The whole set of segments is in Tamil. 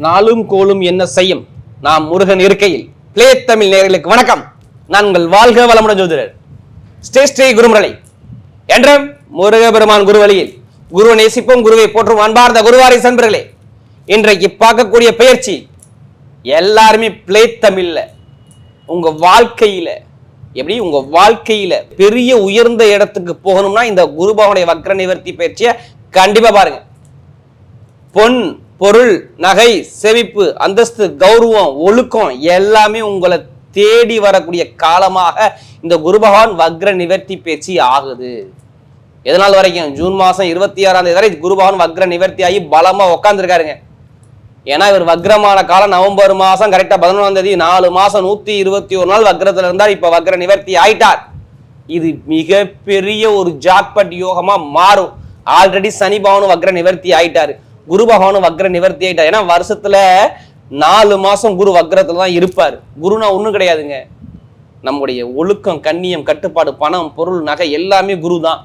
நாளும் கோளும் என்ன செய்யும் நாம் முருகன் இருக்கையில் பிளே தமிழ் நேயர்களுக்கு வணக்கம். நான் உங்கள் வாழ்க வளமுடன் ஜோதிடர் ஸ்ரீ குருமுரளி என்றும் முருகபெருமான் குருவழியில் குருவை நேசிப்போம், குருவை போற்றும் அன்பார்ந்த குருவாரி சன்பர்களே. இன்றைக்கு பார்க்கக்கூடிய பயிற்சி எல்லாருமே பிளே தமிழ்ல உங்க வாழ்க்கையில எப்படி உங்க வாழ்க்கையில பெரிய உயர்ந்த இடத்துக்கு போகணும்னா இந்த குரு பகவானுடைய வக்ர நிவர்த்தி பயிற்சியை கண்டிப்பா பாருங்க. பொன் பொருள் நகை செவிப்பு அந்தஸ்து கௌரவம் ஒழுக்கம் எல்லாமே உங்களை தேடி வரக்கூடிய காலமாக இந்த குரு பகவான் வக்ர நிவர்த்தி பயிற்சி ஆகுது. எதனால் வரைக்கும் ஜூன் மாசம் 26ஆம் தேதி வரை குரு பகவான் வக்ர நிவர்த்தி ஆகி பலமா உட்காந்துருக்காருங்க. ஏன்னா இவர் வக்ரமான காலம் நவம்பர் மாசம் கரெக்டா 11ஆம் தேதி 4 மாசம் 121 நாள் வக்ரத்துல இருந்தார். இப்ப வக்ர நிவர்த்தி ஆயிட்டார். இது மிகப்பெரிய ஒரு ஜாக்பட் யோகமா மாறும். ஆல்ரெடி சனி பகவானும் வக்ர நிவர்த்தி ஆயிட்டாரு, குரு பகவானும் வக்ர நிவர்த்தி ஆயிட்டார். ஏன்னா வருஷத்துல 4 மாசம் குரு வக்ரத்துல தான் இருப்பார். குருனா ஒண்ணும் கிடையாதுங்க, நம்முடைய ஒழுக்கம் கண்ணியம் கட்டுப்பாடு பணம் பொருள் நகை எல்லாமே குரு தான்.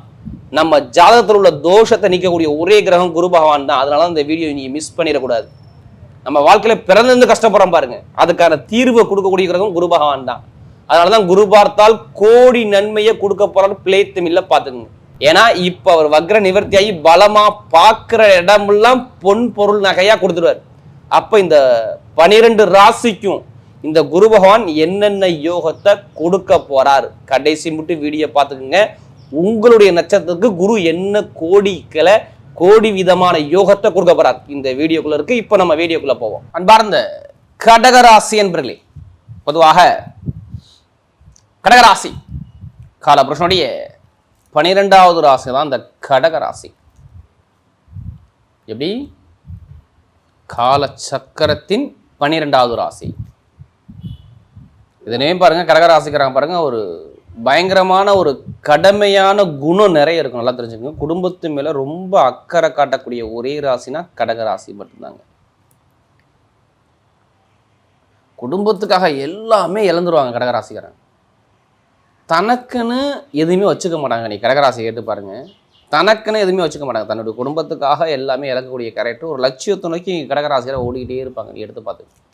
நம்ம ஜாதகத்தில் உள்ள தோஷத்தை நீக்கக்கூடிய ஒரே கிரகம் குரு பகவான் தான். அதனால இந்த வீடியோ நீங்க மிஸ் பண்ணிடக்கூடாது. நம்ம வாழ்க்கையில பிறந்திருந்து கஷ்டப்படுறோம் பாருங்க, அதுக்கான தீர்வை கொடுக்கக்கூடிய கிரகம் குரு பகவான் தான். அதனாலதான் குரு பார்த்தால் கோடி நன்மையை கொடுக்க போறான்னு பிளே தமிழ்ல பாத்துக்கோங்க. ஏன்னா இப்ப அவர் வக்ர நிவர்த்தி ஆகி பலமா பாக்குற இடமெல்லாம் பொன் பொருள் நகையா கொடுத்துருவார். அப்ப இந்த 12 ராசிக்கும் இந்த குரு பகவான் என்னென்ன யோகத்தை கொடுக்க போறார் கடைசி மட்டும் வீடியோ பார்த்துக்குங்க. உங்களுடைய நட்சத்திரத்துக்கு குரு என்ன கோடி விதமான யோகத்தை கொடுக்க போறார் இந்த வீடியோக்குள்ள இருக்கு. இப்ப நம்ம வீடியோக்குள்ள போவோம். அன்பார்ந்த கடகராசி என்பர்களே, பொதுவாக கடகராசி காலபுருஷனுடைய 12வது ராசி தான் இந்த கடகராசி. எப்படி கால சக்கரத்தின் 12வது ராசி. இதனே பாருங்க, கடகராசிக்கிறாங்க பாருங்க, ஒரு பயங்கரமான ஒரு கடமையான குணம் நிறைய இருக்கும். நல்லா தெரிஞ்சுக்கோங்க. குடும்பத்து மேல ரொம்ப அக்கறை காட்டக்கூடிய ஒரே ராசினா கடகராசி மட்டும்தாங்க. குடும்பத்துக்காக எல்லாமே இழந்துருவாங்க கடகராசிக்காரங்க. தனக்குன்னு எதுவுமே வச்சுக்க மாட்டாங்க. நீ கடகராசி கேட்டு பாருங்க, தனக்குன்னு எதுவுமே வச்சுக்க மாட்டாங்க. தன்னுடைய குடும்பத்துக்காக எல்லாமே இழக்கக்கூடிய கேரக்டர். ஒரு லட்சியத்தை நோக்கி கடகராசியில் ஓடிக்கிட்டே இருப்பாங்க. நீ எடுத்து பார்த்து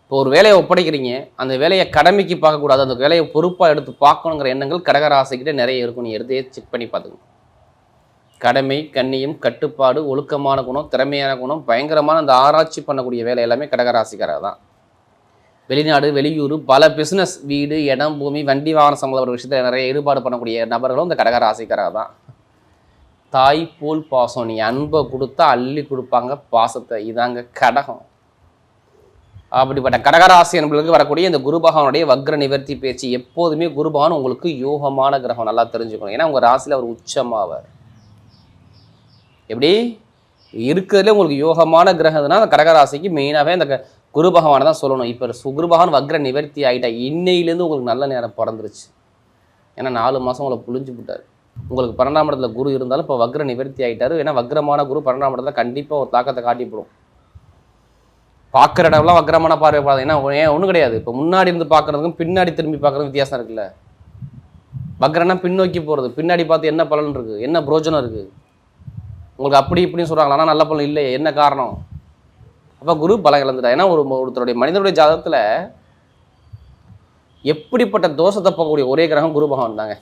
இப்போ ஒரு வேலையை ஒப்படைக்கிறீங்க, அந்த வேலையை கடமைக்கு பார்க்கக்கூடாது, அந்த வேலையை பொறுப்பாக எடுத்து பார்க்கணுங்கிற எண்ணங்கள் கடகராசிக்கிட்டே நிறைய இருக்கும். நீ எடுத்தே செக் பண்ணி பார்த்துக்கணும். கடமை கண்ணியம் கட்டுப்பாடு ஒழுக்கமான குணம் திறமையான குணம் பயங்கரமான அந்த ஆராய்ச்சி பண்ணக்கூடிய வேலை எல்லாமே கடகராசிக்காரர் தான். வெளிநாடு வெளியூர் பல பிஸ்னஸ் வீடு இடம் பூமி வண்டி வாகனம் சம்பந்தப்பட்ட விஷயத்தில் நிறைய ஈடுபாடு பண்ணக்கூடிய நபர்களும் இந்த கடகராசிக்காரர் தான். தாய் போல் பாசம், நீ அன்பை கொடுத்தா அள்ளி கொடுப்பாங்க பாசத்தை. இதாங்க கடகம். அப்படிப்பட்ட கடகராசி என்பவர்களுக்கு வரக்கூடிய இந்த குரு பகவானுடைய வக்ர நிவர்த்தி பேச்சு எப்போதுமே குரு பகவான் உங்களுக்கு யோகமான கிரகம். நல்லா தெரிஞ்சுக்கணும். ஏன்னா உங்க ராசியில் அவர் உச்சமாவார். எப்படி இருக்கிறதுல உங்களுக்கு யோகமான கிரகம்னா அந்த கடகராசிக்கு மெயினாகவே அந்த குரு பகவானை தான் சொல்லணும். இப்போ குரு பகவான் வக்ர நிவர்த்தி ஆகிட்டா இன்னையிலேருந்து உங்களுக்கு நல்ல நேரம் பிறந்துருச்சு. ஏன்னா 4 மாதம் உங்களை புழிஞ்சு விட்டார். உங்களுக்கு 12ஆம் இடத்துல குரு இருந்தாலும் இப்போ வக்ர நிவர்த்தி ஆகிட்டாரு. ஏன்னா வக்ரமான குரு 12ஆம் இடத்துல கண்டிப்பாக ஒரு தாக்கத்தை காட்டிப்படும். பார்க்குற இடம்லாம் வக்ரமான பார்வைப்படாது. ஏன்னா ஒன்றும் கிடையாது. இப்போ முன்னாடி இருந்து பார்க்குறதுக்கும் பின்னாடி திரும்பி பார்க்குறதுக்கும் வித்தியாசம் இருக்குல்ல. வக்ரனா பின்னோக்கி போகிறது, பின்னாடி பார்த்து என்ன பலன் இருக்குது, என்ன பிரோஜனம் இருக்குது உங்களுக்கு அப்படி இப்படின்னு சொல்கிறாங்களா. ஆனால் நல்ல பலன் இல்லையே, என்ன காரணம்? அப்போ குரு பலம் இழந்துட்டா. ஏன்னா ஒருத்தருடைய மனிதனுடைய ஜாதகத்தில் எப்படிப்பட்ட தோஷத்தை போகக்கூடிய ஒரே கிரகம் குரு பகவான் தாங்க.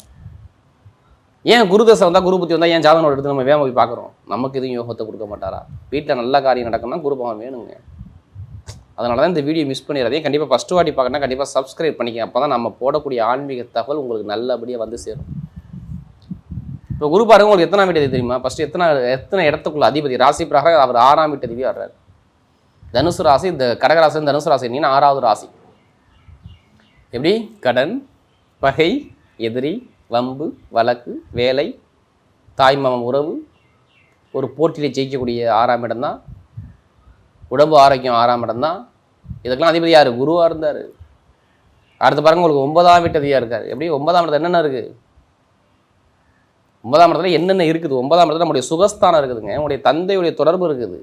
ஏன் குரு தசை வந்தால் குரு புத்தி வந்தால் ஏன் ஜாதகம் எடுத்து நம்ம வேகம் போய் பார்க்குறோம்? நமக்கு எதுவும் யோகத்தை கொடுக்க மாட்டாரா? வீட்டில் நல்ல காரியம் நடக்கணும்னா குரு பகவான் வேணுங்க. அதனால தான் இந்த வீடியோ மிஸ் பண்ணிடுறதையும் கண்டிப்பாக ஃபஸ்ட்டு வாட்டி பார்க்கணுன்னா கண்டிப்பாக சப்ஸ்கிரைப் பண்ணிக்க. அப்போ தான் நம்ம போடக்கூடிய ஆன்மீக தகவல் உங்களுக்கு நல்லபடியாக வந்து சேரும். இப்போ குரு பாருங்க, உங்களுக்கு எத்தனை வீட்டு தெரியுமா? ஃபஸ்ட்டு எத்தனை இடத்துக்குள்ள அதிபதி ராசி பிரகாரம் அவர் 6ஆம் வீட்டு அதிபதி வர்றாரு. தனுசு ராசி, இந்த கடகராசி தனுசு ராசி நீ 6வது ராசி. எப்படி கடன் பகை எதிரி வம்பு வழக்கு வேலை தாய்மாமன் உறவு ஒரு போட்டியில் ஜெயிக்கக்கூடிய 6ஆம் இடம் தான். உடம்பு ஆரோக்கியம் 6ஆம் இடம் தான். இதுக்கெல்லாம் அதிபதி யார்? குருவாக இருந்தார். அடுத்து பாருங்க, உங்களுக்கு 9ஆம் வீட்டு அதிபதியாக இருக்கார். எப்படி 9ஆம் இடத்துல என்னென்ன இருக்குது? 9ஆம் இடத்துல என்னென்ன இருக்குது? 9ஆம் இடத்துல நம்முடைய சுகஸ்தானம் இருக்குதுங்க. உங்களுடைய தந்தையுடைய தொடர்பு இருக்குது,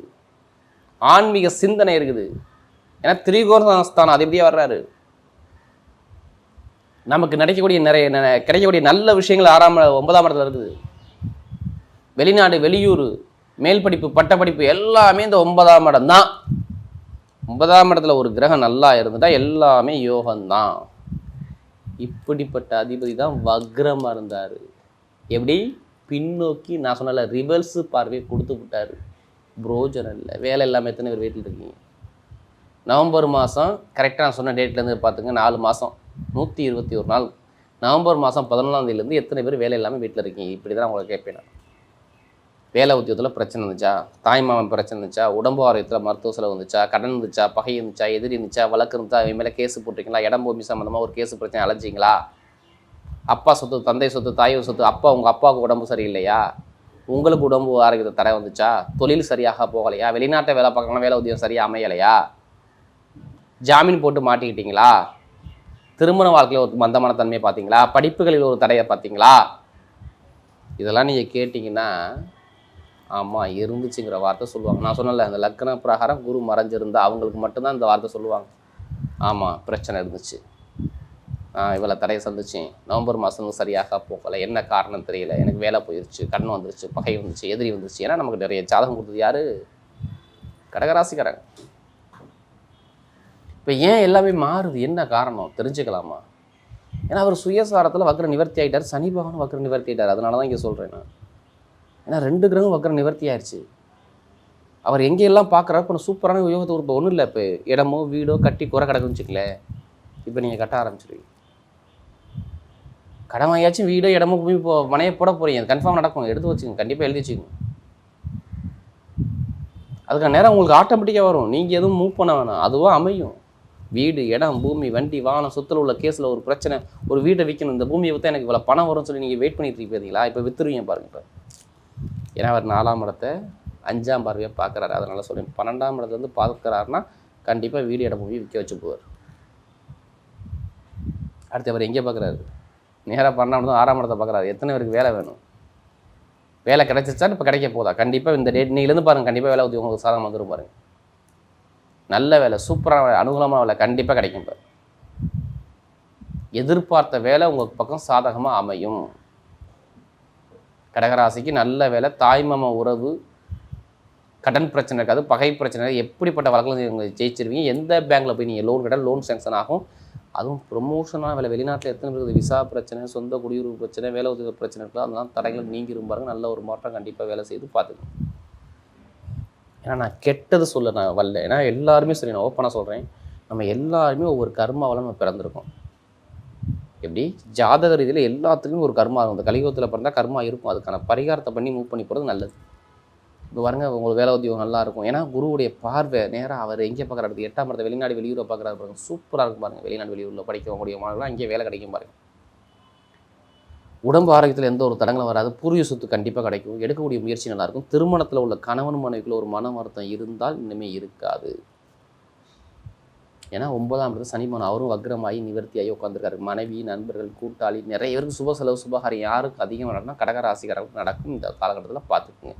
ஆன்மீக சிந்தனை இருக்குது. ஏன்னா திரிகோணஸ்தானம் அதிபதியாக வர்றாரு. நமக்கு கிடைக்கக்கூடிய நல்ல விஷயங்கள் 9ஆம் இடத்துல இருக்குது. வெளிநாடு வெளியூர் மேல் படிப்பு பட்டப்படிப்பு எல்லாமே இந்த 9ஆம் இடம் தான். 9ஆம் இடத்துல ஒரு கிரகம் நல்லா இருந்துட்டா எல்லாமே யோகம்தான். இப்படிப்பட்ட அதிபதி தான் வக்ரமா இருந்தாரு. எப்படி பின்னோக்கி நான் சொன்னல ரிவர்ஸ் பார்வை கொடுத்து விட்டாரு. புரோஜனம் இல்லை. வேலை இல்லாமல் எத்தனை பேர் வீட்டில் இருக்கீங்க? நவம்பர் மாதம் கரெக்டாக நான் சொன்ன டேட்லேருந்து பார்த்துங்க 4 மாதம் 121 நாள். நவம்பர் மாதம் 11ஆம் தேதியிலேருந்து எத்தனை பேர் வேலை இல்லாமல் வீட்டில் இருக்கீங்க? இப்படி தான் உங்களை கேட்பேன் நான். வேலை உத்தியோகத்தில் பிரச்சனை இருந்துச்சா, தாய்மாமன் பிரச்சனை இருந்துச்சா, உடம்பு ஆரோக்கியத்தில் மருத்துவ செலவு இருந்துச்சா, கடன் இருந்துச்சா, பகை இருந்துச்சா, எதிரி இருந்துச்சா, வழக்கு இருந்துச்சா, இவன் மேலே கேஸு போட்டிருக்கீங்களா, இடம் பூமி சம்மந்தமாக ஒரு கேஸு பிரச்சனை அலைஞ்சிங்களா, அப்பா சொத்து, தந்தை சொத்து, தாய் சொத்து, உங்கள் அப்பாவுக்கு உடம்பு சரியில்லையா, உங்களுக்கு உடம்பு ஆரோக்கியத்தை தடை வந்துச்சா, தொழில் சரியாக போகலையா, வெளிநாட்டை வேலை பார்க்கலாம் வேலை உத்தியோகம் சரியாக அமையலையா, ஜாமீன் போட்டு மாட்டிக்கிட்டீங்களா, திருமண வாழ்க்கையில் ஒரு மந்தமான தன்மையை பார்த்தீங்களா, படிப்புகளில் ஒரு தடையை பார்த்தீங்களா, இதெல்லாம் நீங்கள் கேட்டிங்கன்னா ஆமாம் இருந்துச்சுங்கிற வார்த்தை சொல்லுவாங்க. நான் சொன்னல அந்த லக்ன பிரகாரம் குரு மறைஞ்சிருந்தா அவங்களுக்கு மட்டும்தான் இந்த வார்த்தை சொல்லுவாங்க. ஆமாம் பிரச்சனை இருந்துச்சு, இவ்வளோ தடையை சந்திச்சேன், நவம்பர் மாதம் சரியாக போகலை, என்ன காரணம் தெரியல, எனக்கு வேலை போயிடுச்சு, கடன் வந்துருச்சு, பகை வந்துச்சு, எதிரி வந்துருச்சு. ஏன்னா நமக்கு நிறைய ஜாதகம் கொடுத்தது யார்? கடகராசிக்காரங்க. இப்போ ஏன் எல்லாமே மாறுது, என்ன காரணம் தெரிஞ்சுக்கலாமா? ஏன்னா அவர் சுயசாரத்தில் வக்ர நிவர்த்தி ஆகிட்டார், சனி பகவான் வக்ர நிவர்த்தி ஆகிட்டார். அதனால தான் இங்கே சொல்கிறேன் நான். ஏன்னா 2 கிரகம் வக்ர நிவர்த்தி ஆயிடுச்சு. அவர் எங்கெல்லாம் பார்க்குறாரு இப்போ சூப்பரான யோகத்தை இப்போ ஒன்றும் இல்லை. இப்போ இடமோ வீடோ கட்டி குறை கிடக்குன்னு வச்சுக்கலேன், இப்போ நீங்கள் கட்ட ஆரம்பிச்சிருவீங்க. கடன் வாங்கியாச்சும் வீடோ இடமோ பூமி இப்போ மனையை போட போகிறீங்க, அது கன்ஃபார்ம் நடக்கும். எடுத்து வச்சுக்கோங்க, கண்டிப்பாக எழுதி வச்சுக்கோங்க. அதுக்கான நேரம் உங்களுக்கு ஆட்டோமேட்டிக்காக வரும். நீங்கள் எதுவும் மூவ் பண்ண வேணாம், அதுவாக அமையும். வீடு இடம் பூமி வண்டி வாகனம் சொத்தில் உள்ள கேஸில் ஒரு பிரச்சனை, ஒரு வீட்டை விற்கணும், இந்த பூமியை விற்றா எனக்கு இவ்வளோ பணம் வரும்னு சொல்லி நீங்கள் வெயிட் பண்ணிட்டு இருப்பீங்களா? இப்போ விற்றுருவீங்க பாருங்கள். இப்போ ஏன்னா அவர் 4ஆம் இடத்தை 5ஆம் பார்வையாக பார்க்குறாரு. அதனால சொல்லி 12ஆம் இடத்துல வந்து பார்க்குறாருன்னா கண்டிப்பாக வீடு இடம் பூமி விற்க வச்சு போவார். அடுத்து அவர் எங்கே பார்க்குறாரு? நேராக 12ஆம் இடத்துல 6ஆம் இடத்தை பார்க்குறாரு. எத்தனை பேருக்கு வேலை வேணும்? வேலை கிடைச்சிச்சா இப்போ கிடைக்க போதா? கண்டிப்பாக இந்த டேட் நீங்கள்லேருந்து பாருங்கள், கண்டிப்பாக வேலை ஊற்றி உங்களுக்கு சாதகம் வந்துடும் பாருங்கள். நல்ல வேலை, சூப்பரான வேலை, அனுகூலமான வேலை கண்டிப்பாக கிடைக்கும். இப்போ எதிர்பார்த்த வேலை உங்கள் பக்கம் சாதகமாக அமையும். கடகராசிக்கு நல்ல வேலை, தாய்மாம உறவு, கடன் பிரச்சனை இருக்காது, பகை பிரச்சனை, எப்படிப்பட்ட வழக்கில் நீங்கள் ஜெயிச்சிருவீங்க. எந்த பேங்க்கில் போய் நீங்கள் லோன் கேட்டால் லோன் சேங்ஷன் ஆகும். அதுவும் ப்ரொமோஷனான வேலை. வெளிநாட்டில் எத்தனை பேருக்கு விசா பிரச்சனை, சொந்த குடியுரிமை பிரச்சனை, வேலை உதவி பிரச்சனை இருக்கலாம், அதெல்லாம் தடைகள் நீங்கி இருப்பாருங்க. நல்ல ஒரு மாற்றம் கண்டிப்பாக வேலை செய்து பார்த்துக்கணும். ஏன்னா நான் கெட்டது சொல்ல நான் வரல. ஏன்னா எல்லாருமே சரி, நான் ஓப்பனாக சொல்கிறேன், நம்ம எல்லாருமே ஒவ்வொரு கர்மாவில் நம்ம பிறந்திருக்கோம். எப்படி ஜாதக ரீதியில் எல்லாத்துக்குமே ஒரு கர்மா இருக்கும். இந்த கலியுகத்தில் பிறந்தால் கர்மா இருக்கும். அதுக்கான பரிகாரத்தை பண்ணி மூவ் பண்ணி போகிறது நல்லது. இப்போ பாருங்க, உங்களுக்கு வேலை உத்தியோகம் நல்லா இருக்கும். ஏன்னா குருவுடைய பார்வை நேராக அவர் எங்கே பார்க்குறாரு? 8ஆம் இடத்தை வெளிநாடு வெளியூரை பார்க்குறாரு பாருங்க. சூப்பராக இருக்கும் பாருங்கள். வெளிநாடு வெளியூரில் படிக்கக்கூடிய மாணவர்கள் அங்கே வேலை கிடைக்கும் பாருங்க. உடம்பு ஆரோக்கியத்தில் எந்த ஒரு தடங்களும் வராது. பூர்வீக சொத்து கண்டிப்பாக கிடைக்கும். எடுக்கக்கூடிய முயற்சி நல்லாயிருக்கும். திருமணத்தில் உள்ள கணவன் மனைவிக்குள்ள ஒரு மன வருத்தம் இருந்தால் இன்னுமே இருக்காது. ஏன்னா 9ஆம் இடத்துல சனி பகவான் அவரும் வக்ரமாகி நிவர்த்தியாகி உட்காந்துருக்காரு. மனைவி, நண்பர்கள், கூட்டாளி, நிறைய பேருக்கு சுப செலவு சுபகாரம் யாருக்கு அதிகம் நடக்கும்னா கடகராசிக்காரர்களுக்கு நடக்கும். இந்த காலகட்டத்தில் பார்த்துக்குங்க.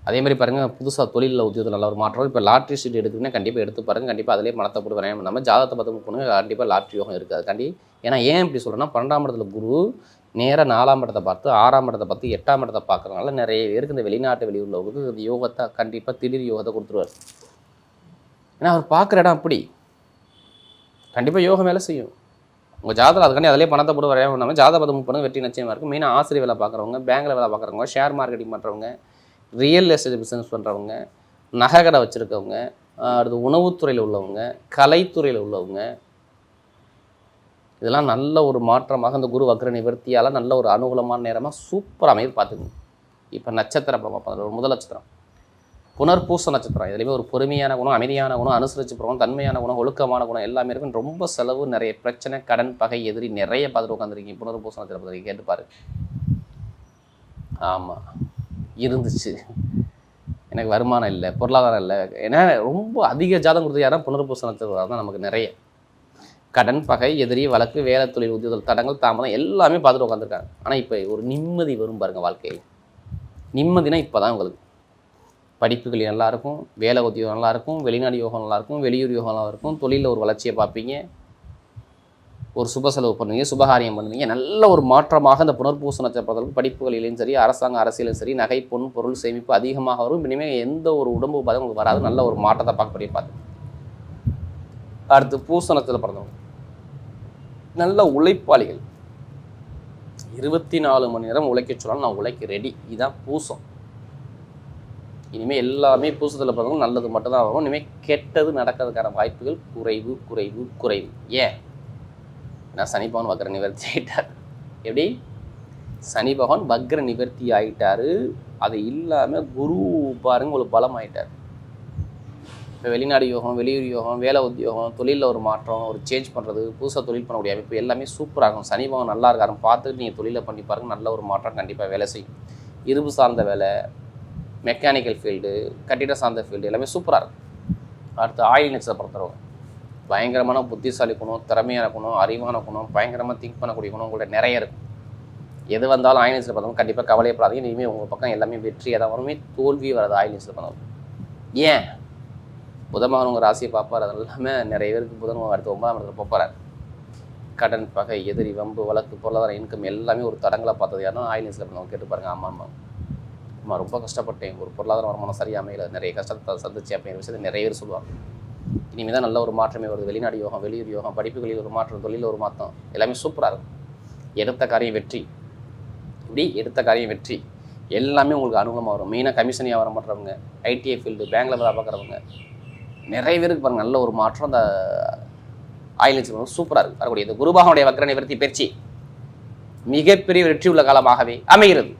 அதே மாதிரி பாருங்கள், புதுசாக தொழிலில் உத்தியோகத்தில் நல்ல ஒரு மாற்றம். இப்போ லாட்ரி சீட் எடுத்துக்கிட்டீங்கன்னா கண்டிப்பாக எடுத்து பாருங்கள். கண்டிப்பாக அதிலே பணத்தை போட்டு வரையும் நம்ம ஜாதகத்தை பார்த்து போனுங்க. கண்டிப்பாக லாட்ரி யோகம் இருக்காது கண்டி. ஏன்னா ஏன் இப்படி சொல்கிறேன்னா 12ஆம் இடத்துல குரு நேராக 4ஆம் இடத்தை பார்த்து 6ஆம் இடத்தை பார்த்து 8ஆம் இடத்தை பார்க்குறதுனால நிறைய பேருக்கு இந்த வெளிநாட்டு வெளியூரில் இந்த யோகத்தை கண்டிப்பாக திடீர் யோகத்தை கொடுத்துருவார். ஏன்னா அவர் பார்க்குற இடம் அப்படி கண்டிப்பாக யோகம் வேலை செய்யும். உங்கள் ஜாதகம் அதுக்காண்டி அதிலே பணத்தை போட்டு வரையாமல் பண்ணாமல் ஜாதக பதம் பண்ணுங்க, வெற்றி நிச்சயமாக இருக்கும். மெயினாக ஆசிரியர் வேலை பார்க்குறவங்க, பேங்கில் வேலை பார்க்குறவங்க, ஷேர் மார்க்கெட்டிங் பண்ணுறவங்க, ரியல் எஸ்டேட் பிஸ்னஸ் பண்ணுறவங்க, நகைக்கடை வச்சுருக்கவங்க, அடுத்து உணவுத்துறையில் உள்ளவங்க, கலைத்துறையில் உள்ளவங்க, இதெல்லாம் நல்ல ஒரு மாற்றமாக இந்த குரு வக்ர நிவர்த்தியால் நல்ல ஒரு அனுகூலமான நேரமாக சூப்பர் அமைது பார்த்துக்கணும். இப்போ நட்சத்திரம் பார்ப்போம். ஒரு முதல் நட்சத்திரம் புனர்பூச நட்சத்திரம். இதுலேயுமே ஒரு பொறுமையான குணம், அமைதியான குணம், அனுசரித்து போகிறோம், தன்மையான குணம், ஒழுக்கமான குணம் எல்லாமே இருக்கும். ரொம்ப செலவு, நிறைய பிரச்சனை, கடன், பகை, எதிரி நிறைய பார்த்துட்டு உட்காந்துருக்கீங்க. புனர்பூச நட்சத்திரத்தை கேட்டுப்பாரு. ஆமாம் இருந்துச்சு, எனக்கு வருமானம் இல்லை, பொருளாதாரம் இல்லை. ஏன்னா ரொம்ப அதிக ஜாதகம் கொடுத்து யாரும் புனர்பூச நட்சத்திரம் தான் நமக்கு நிறைய கடன், பகை, எதிரி, வழக்கு, வேலை, தொழில், உத்தியோகம், தடங்கள், தாமதம் எல்லாமே பார்த்துட்டு உட்காந்துருக்காங்க. ஆனால் இப்போ ஒரு நிம்மதி வரும் பாருங்கள் வாழ்க்கையில். நிம்மதினா இப்போ தான் உங்களுக்கு படிப்புகள் நல்லாயிருக்கும், வேலை உத்தியோகம் நல்லாயிருக்கும், வெளிநாடு யோகம் நல்லாயிருக்கும், வெளியூர் யோகம் நல்லாயிருக்கும், தொழிலில் ஒரு வளர்ச்சியை பார்ப்பீங்க. ஒரு சுப செலவு பண்ணுவீங்க, சுபகாரியம் பண்ணுவீங்க. நல்ல ஒரு மாற்றமாக இந்த புனர்பூச நட்சத்திரத்திற்கு படிப்புகளிலும் சரி, அரசாங்க அரசியலும் சரி, நகை பொன் பொருள் சேமிப்பு அதிகமாக வரும். இனிமேல் எந்த ஒரு உடம்பு பாதம் உங்களுக்கு வராது. நல்ல ஒரு மாற்றத்தை பார்க்கக்கூடிய பார்த்து. அடுத்து பூச நட்சத்திரத்தில் பிறந்தவங்க நல்ல உழைப்பாளிகள். 24 மணி நேரம் உழைக்க சொன்னாலும் நான் உழைக்க ரெடி. இதுதான் பூசம். இனிமேல் எல்லாமே பூசத்தில் பிறந்தவங்க நல்லது மட்டும்தான் வரும். இனிமேல் கெட்டது நடக்கிறதுக்கான வாய்ப்புகள் குறைவு குறைவு குறைவு. ஏன்? ஏன்னா சனி பகவான் வக்ர நிவர்த்தி ஆகிட்டார். எப்படி? சனி பகவான் வக்ர நிவர்த்தி ஆகிட்டாரு. அது இல்லாமல் குரு பாருங்க உங்களுக்கு பலம் ஆகிட்டார். இப்போ வெளிநாடு யோகம், வெளியூர் யோகம், வேலை உத்தியோகம், தொழிலில் ஒரு மாற்றம், ஒரு சேஞ்ச் பண்ணுறது, புதுசாக தொழில் பண்ணக்கூடிய அமைப்பு எல்லாமே சூப்பராக இருக்கும். சனி பகவான் நல்லா இருக்காருன்னு பார்த்துட்டு நீங்கள் தொழிலை பண்ணி பாருங்க. நல்ல ஒரு மாற்றம் கண்டிப்பாக வேலை செய்யும். இரும்பு சார்ந்த வேலை, மெக்கானிக்கல் ஃபீல்டு, கட்டிட சார்ந்த ஃபீல்டு எல்லாமே சூப்பராக இருக்கும். அடுத்து ஆயில் நட்சத்திரத்தை பொறுத்தவங்க பயங்கரமான புத்திசாலி குணம், திறமையான குணம், அறிவான குணம், பயங்கரமாக திங்க் பண்ணக்கூடிய குணம் உங்கள்கிட்ட நிறைய இருக்கும். எது வந்தாலும் ஆயில் நட்சத்திரத்தை பார்த்தவங்க கண்டிப்பாக கவலையப்படாதீங்க. இனிமேல் உங்கள் பக்கம் எல்லாமே வெற்றியாக தான் வருமே, தோல்வி வராது ஆயில் நட்சத்திரத்தை பார்த்தவங்க. ஏன்? புதன் உங்கள் ராசியை பார்ப்பார். அது இல்லாமல் நிறைய பேருக்கு புதன் அடுத்து 9ஆம் இடத்துல போகிறார். கடன், பகை, எதிரி, வம்பு, வழக்கு, பொருளாதார இன்கம் எல்லாமே ஒரு தடங்களாக பார்த்தது யாரும் ஆயில் நட்சத்திரத்தை நம்ம கேட்டு பாருங்க. ஆமாம் ரொம்ப கஷ்டப்பட்டேன், ஒரு பொருளாதார வருமானம் சரியாக அமையல, நிறைய கஷ்டத்தை சந்திச்சு அப்படிங்கிற விஷயத்தை நிறைய பேர் சொல்லுவாங்க. இனிமேல் தான் நல்ல ஒரு மாற்றமே வருது. வெளிநாடு யோகம், வெளியூர் யோகம், படிப்புகளில் ஒரு மாற்றம், தொழிலில் ஒரு மாற்றம் எல்லாமே சூப்பராக இருக்கும். எடுத்த காரியம் வெற்றி. இப்படி எடுத்த காரியம் வெற்றி எல்லாமே உங்களுக்கு அனுகூலமாக வரும். மெயினாக கமிஷன் வியாபாரம் பண்ணுறவங்க, ஐடிஐ ஃபீல்டு, பேங்கில் வேலை பார்க்குறவங்க நிறைய பேருக்கு பாருங்கள் நல்ல ஒரு மாற்றம். அந்த ஆயில் நட்சத்திரம் சூப்பராக இருக்குது. வரக்கூடிய இந்த குரு பகவானுடைய வக்ர நிவர்த்தி பயிற்சி மிகப்பெரிய வெற்றி உள்ள காலமாகவே அமைகிறது.